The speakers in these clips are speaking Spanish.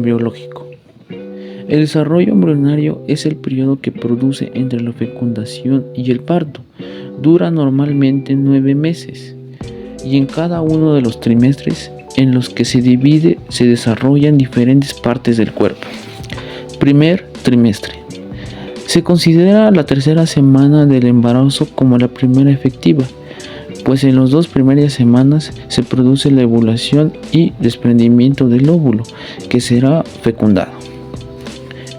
embriológico. El desarrollo embrionario es el periodo que produce entre la fecundación y el parto. Dura normalmente 9 meses y en cada uno de los trimestres en los que se divide se desarrollan diferentes partes del cuerpo. Primer trimestre. Se considera la tercera semana del embarazo como la primera efectiva, pues en las 2 primeras semanas se produce la ovulación y desprendimiento del óvulo, que será fecundado.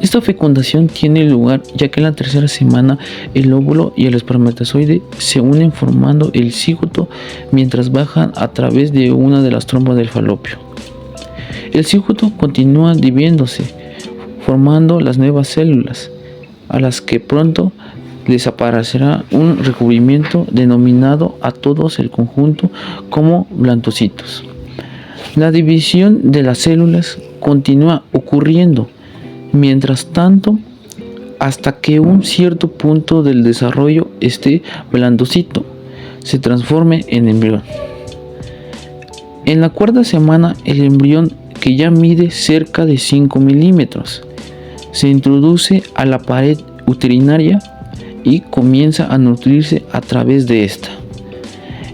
Esta fecundación tiene lugar ya que en la tercera semana el óvulo y el espermatozoide se unen formando el cigoto mientras bajan a través de una de las trompas del falopio. El cigoto continúa dividiéndose, formando las nuevas células, a las que pronto les aparecerá un recubrimiento denominado a todos el conjunto como blastocitos. La división de las células continúa ocurriendo mientras tanto hasta que un cierto punto del desarrollo este blastocito se transforme en embrión. En la cuarta semana el embrión, que ya mide cerca de 5 milímetros, se introduce a la pared uterinaria y comienza a nutrirse a través de esta.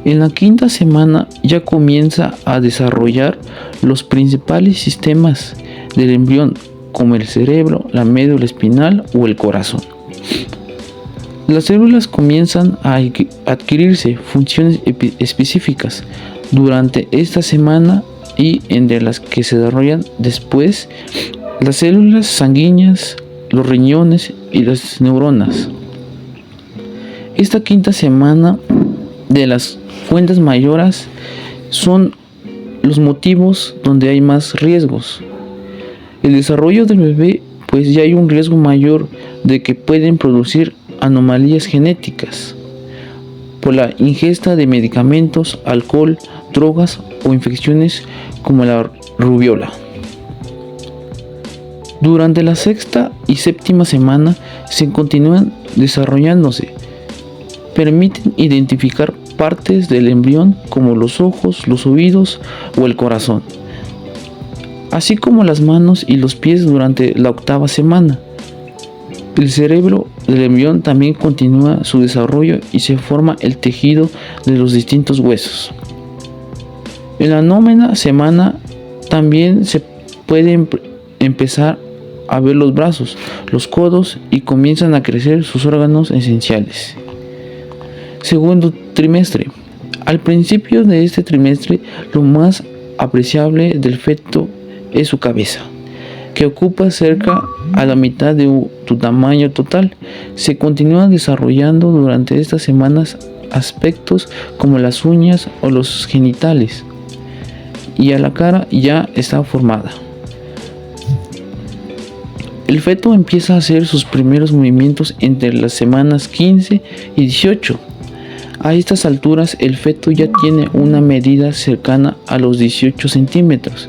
En la quinta semana ya comienza a desarrollar los principales sistemas del embrión, como el cerebro, la médula espinal o el corazón. Las células comienzan a adquirirse funciones específicas durante esta semana y entre las que se desarrollan después las células sanguíneas, los riñones y las neuronas. Esta quinta semana de las fuentes mayores son los motivos donde hay más riesgos. El desarrollo del bebé, pues ya hay un riesgo mayor de que pueden producir anomalías genéticas por la ingesta de medicamentos, alcohol, drogas o infecciones como la rubiola. Durante la sexta y séptima semana se continúan desarrollándose. Permiten identificar partes del embrión como los ojos, los oídos o el corazón, así como las manos y los pies durante la octava semana. El cerebro del embrión también continúa su desarrollo y se forma el tejido de los distintos huesos. En la novena semana también se pueden empezar a ver los brazos, los codos y comienzan a crecer sus órganos esenciales. Segundo trimestre. Al principio de este trimestre, lo más apreciable del feto es su cabeza, que ocupa cerca a la mitad de tu tamaño total. Se continúa desarrollando durante estas semanas aspectos como las uñas o los genitales, y a la cara ya está formada. El feto empieza a hacer sus primeros movimientos entre las semanas 15 y 18. A estas alturas el feto ya tiene una medida cercana a los 18 centímetros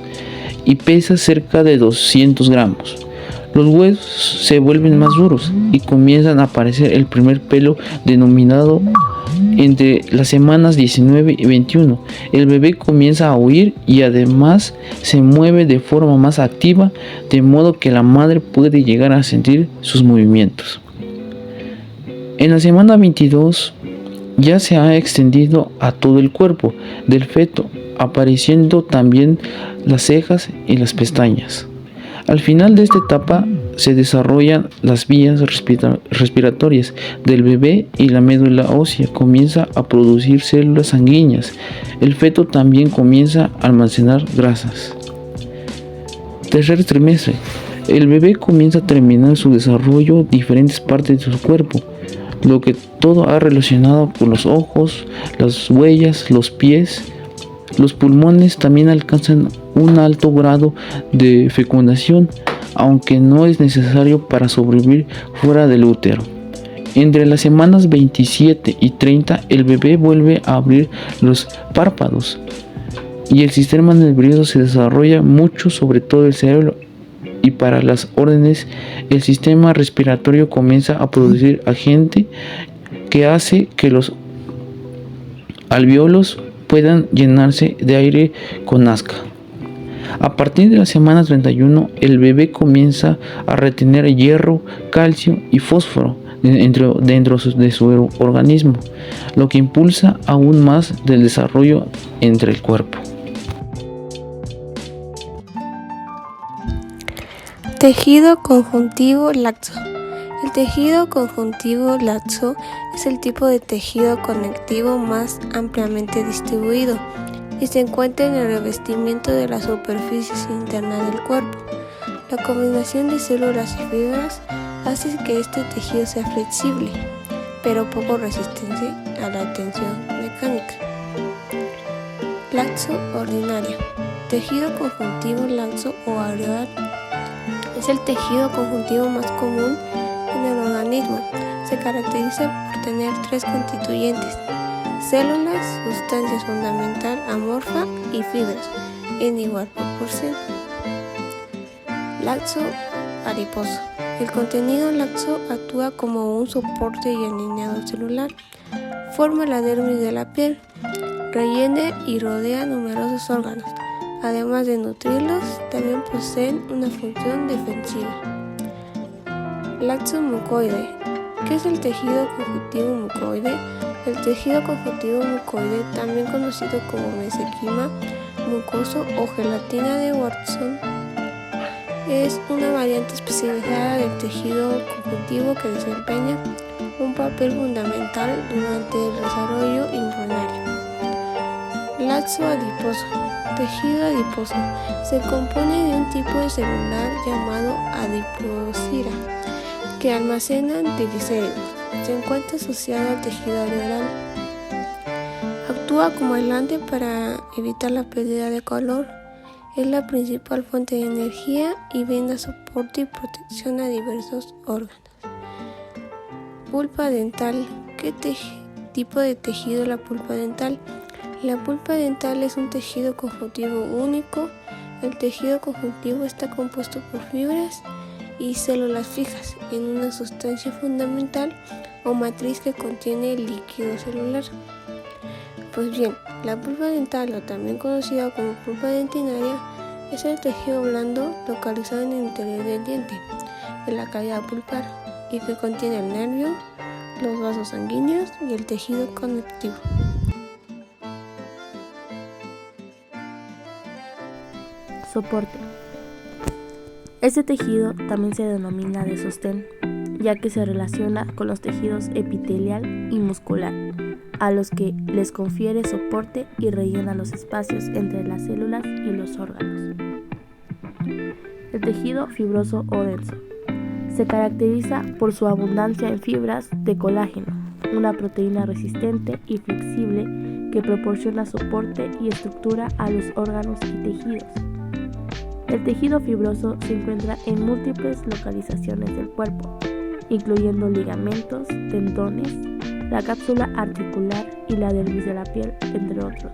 y pesa cerca de 200 gramos. Los huesos se vuelven más duros y comienzan a aparecer el primer pelo denominado entre las semanas 19 y 21. El bebé comienza a huir y además se mueve de forma más activa, de modo que la madre puede llegar a sentir sus movimientos. En la semana 22 ya se ha extendido a todo el cuerpo del feto, apareciendo también las cejas y las pestañas. Al final de esta etapa se desarrollan las vías respiratorias del bebé y la médula ósea comienza a producir células sanguíneas. El feto también comienza a almacenar grasas. Tercer trimestre. El bebé comienza a terminar su desarrollo diferentes partes de su cuerpo, lo que todo ha relacionado con los ojos, las huellas, los pies. Los pulmones también alcanzan un alto grado de fecundación, aunque no es necesario para sobrevivir fuera del útero. Entre las semanas 27 y 30 el bebé vuelve a abrir los párpados y el sistema nervioso se desarrolla mucho, sobre todo el cerebro, y para las órdenes el sistema respiratorio comienza a producir agente que hace que los alvéolos puedan llenarse de aire con asca. A partir de la semana 31, el bebé comienza a retener hierro, calcio y fósforo dentro de su organismo, lo que impulsa aún más el desarrollo entre el cuerpo. Tejido conjuntivo laxo. El tejido conjuntivo laxo es el tipo de tejido conectivo más ampliamente distribuido y se encuentra en el revestimiento de las superficies internas del cuerpo. La combinación de células y fibras hace que este tejido sea flexible, pero poco resistente a la tensión mecánica. Laxo ordinario. Tejido conjuntivo laxo o areolar es el tejido conjuntivo más común en el organismo. Se caracteriza por tener 3 constituyentes: células, sustancia fundamental amorfa y fibras en igual proporción. Laxo adiposo. El contenido laxo actúa como un soporte y alineador celular. Forma la dermis de la piel, rellena y rodea numerosos órganos. Además de nutrirlos, también poseen una función defensiva. Laxo mucoide. ¿Qué es el tejido conjuntivo mucoide? El tejido conjuntivo mucoide, también conocido como mesenquima mucoso o gelatina de Watson, es una variante especializada del tejido conjuntivo que desempeña un papel fundamental durante el desarrollo embrionario. Laxo adiposo. Tejido adiposo se compone de un tipo de celular llamado adiposira que almacena triglicéridos. Se encuentra asociado al tejido areolar. Actúa como aislante para evitar la pérdida de calor. Es la principal fuente de energía y brinda soporte y protección a diversos órganos. Pulpa dental. ¿Qué tipo de tejido es la pulpa dental? La pulpa dental es un tejido conjuntivo único. El tejido conjuntivo está compuesto por fibras y células fijas en una sustancia fundamental o matriz que contiene líquido celular. Pues bien, la pulpa dental, o también conocida como pulpa dentinaria, es el tejido blando localizado en el interior del diente, en la cavidad pulpar, y que contiene el nervio, los vasos sanguíneos y el tejido conectivo. Soporte. Este tejido también se denomina de sostén, ya que se relaciona con los tejidos epitelial y muscular, a los que les confiere soporte y rellena los espacios entre las células y los órganos. El tejido fibroso o denso se caracteriza por su abundancia en fibras de colágeno, una proteína resistente y flexible que proporciona soporte y estructura a los órganos y tejidos. El tejido fibroso se encuentra en múltiples localizaciones del cuerpo, incluyendo ligamentos, tendones, la cápsula articular y la dermis de la piel, entre otros.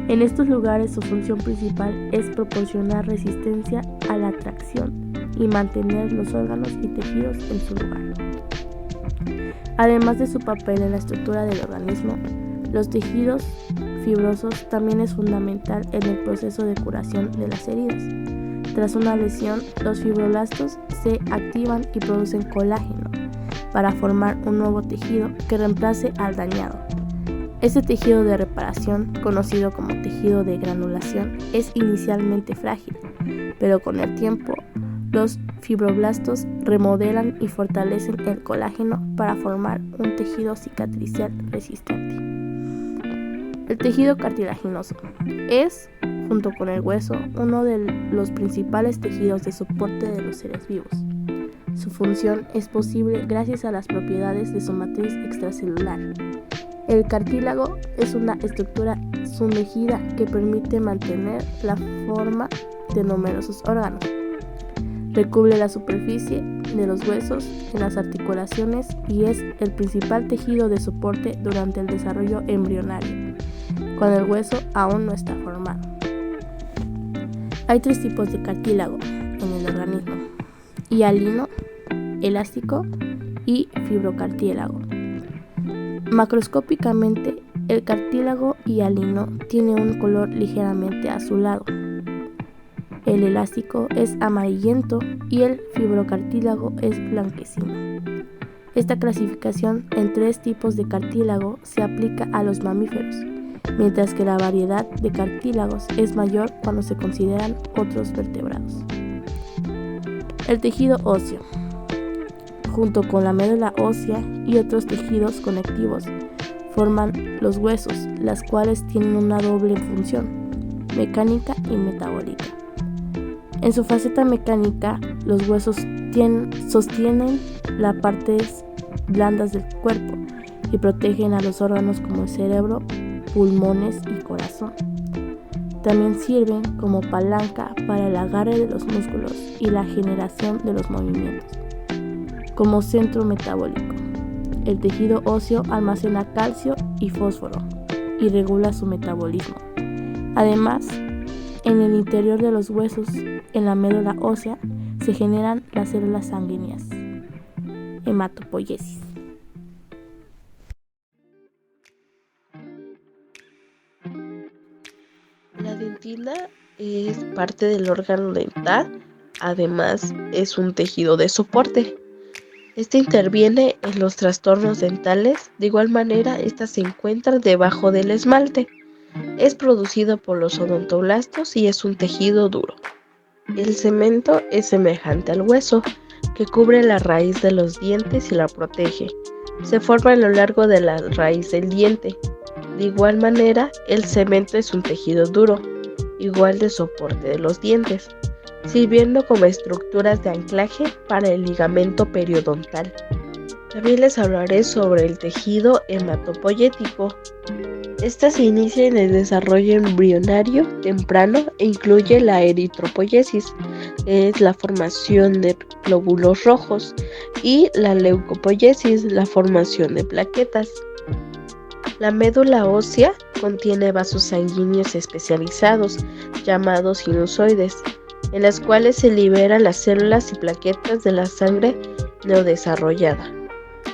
En estos lugares su función principal es proporcionar resistencia a la tracción y mantener los órganos y tejidos en su lugar. Además de su papel en la estructura del organismo, los tejidos fibrosos también es fundamental en el proceso de curación de las heridas. Tras una lesión, los fibroblastos se activan y producen colágeno para formar un nuevo tejido que reemplace al dañado. Este tejido de reparación, conocido como tejido de granulación, es inicialmente frágil, pero con el tiempo los fibroblastos remodelan y fortalecen el colágeno para formar un tejido cicatricial resistente. El tejido cartilaginoso es, junto con el hueso, uno de los principales tejidos de soporte de los seres vivos. Su función es posible gracias a las propiedades de su matriz extracelular. El cartílago es una estructura sumergida que permite mantener la forma de numerosos órganos. Recubre la superficie de los huesos en las articulaciones y es el principal tejido de soporte durante el desarrollo embrionario, cuando el hueso aún no está formado. Hay 3 tipos de cartílago en el organismo: hialino, elástico y fibrocartílago. Macroscópicamente, el cartílago hialino tiene un color ligeramente azulado. el elástico es amarillento y el fibrocartílago es blanquecino. Esta clasificación en 3 tipos de cartílago se aplica a los mamíferos, mientras que la variedad de cartílagos es mayor cuando se consideran otros vertebrados. El tejido óseo, junto con la médula ósea y otros tejidos conectivos, forman los huesos, las cuales tienen una doble función, mecánica y metabólica. En su faceta mecánica, los huesos sostienen las partes blandas del cuerpo y protegen a los órganos como el cerebro, pulmones y corazón. También sirven como palanca para el agarre de los músculos y la generación de los movimientos. Como centro metabólico, el tejido óseo almacena calcio y fósforo y regula su metabolismo. Además, en el interior de los huesos, en la médula ósea, se generan las células sanguíneas, hematopoiesis. La dentina es parte del órgano dental, además es un tejido de soporte. Este interviene en los trastornos dentales, de igual manera esta se encuentra debajo del esmalte. Es producido por los odontoblastos y es un tejido duro. El cemento es semejante al hueso, que cubre la raíz de los dientes y la protege. Se forma a lo largo de la raíz del diente. De igual manera, el cemento es un tejido duro, igual de soporte de los dientes, sirviendo como estructuras de anclaje para el ligamento periodontal. También les hablaré sobre el tejido hematopoyético. Esta se inicia en el desarrollo embrionario temprano e incluye la eritropoyesis, que es la formación de glóbulos rojos, y la leucopoyesis, la formación de plaquetas. La médula ósea contiene vasos sanguíneos especializados, llamados sinusoides, en las cuales se liberan las células y plaquetas de la sangre neodesarrollada.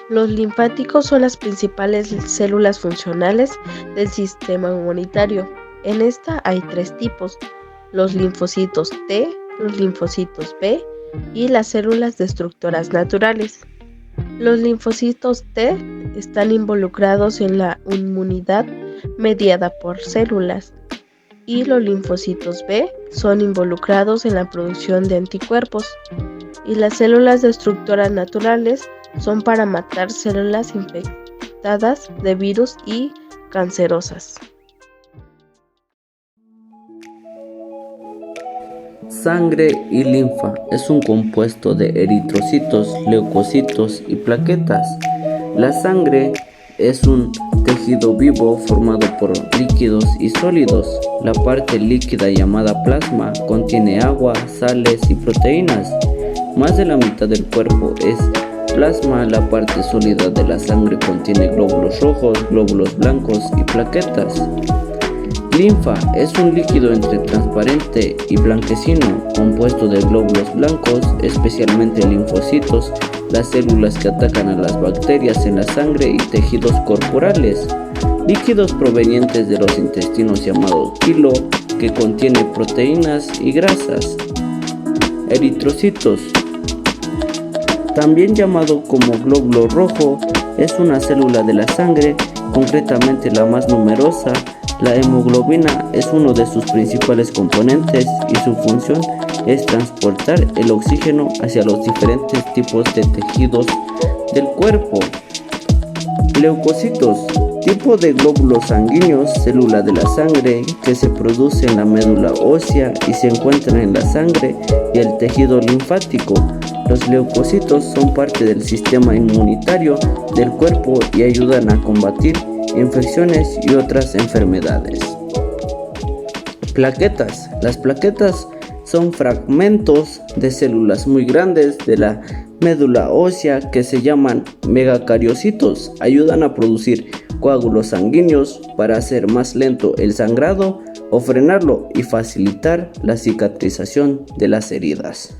Los linfáticos son las principales células funcionales del sistema inmunitario. En esta hay 3 tipos: los linfocitos T, los linfocitos B y las células destructoras naturales. Los linfocitos T están involucrados en la inmunidad mediada por células, y los linfocitos B son involucrados en la producción de anticuerpos, y las células destructoras naturales son para matar células infectadas de virus y cancerosas. Sangre y linfa es un compuesto de eritrocitos, leucocitos y plaquetas. La sangre es un tejido vivo formado por líquidos y sólidos. La parte líquida llamada plasma contiene agua, sales y proteínas. Más de la mitad del cuerpo es plasma. La parte sólida de la sangre contiene glóbulos rojos, glóbulos blancos y plaquetas. Linfa es un líquido entre transparente y blanquecino, compuesto de glóbulos blancos, especialmente linfocitos, las células que atacan a las bacterias en la sangre y tejidos corporales. Líquidos provenientes de los intestinos llamado quilo, que contiene proteínas y grasas. Eritrocitos, también llamado como glóbulo rojo, es una célula de la sangre, concretamente la más numerosa. La hemoglobina es uno de sus principales componentes y su función es transportar el oxígeno hacia los diferentes tipos de tejidos del cuerpo. Leucocitos, tipo de glóbulos sanguíneos, célula de la sangre que se produce en la médula ósea y se encuentra en la sangre y el tejido linfático. Los leucocitos son parte del sistema inmunitario del cuerpo y ayudan a combatir infecciones y otras enfermedades. Plaquetas. Las plaquetas son fragmentos de células muy grandes de la médula ósea que se llaman megacariocitos. Ayudan a producir coágulos sanguíneos para hacer más lento el sangrado o frenarlo y facilitar la cicatrización de las heridas.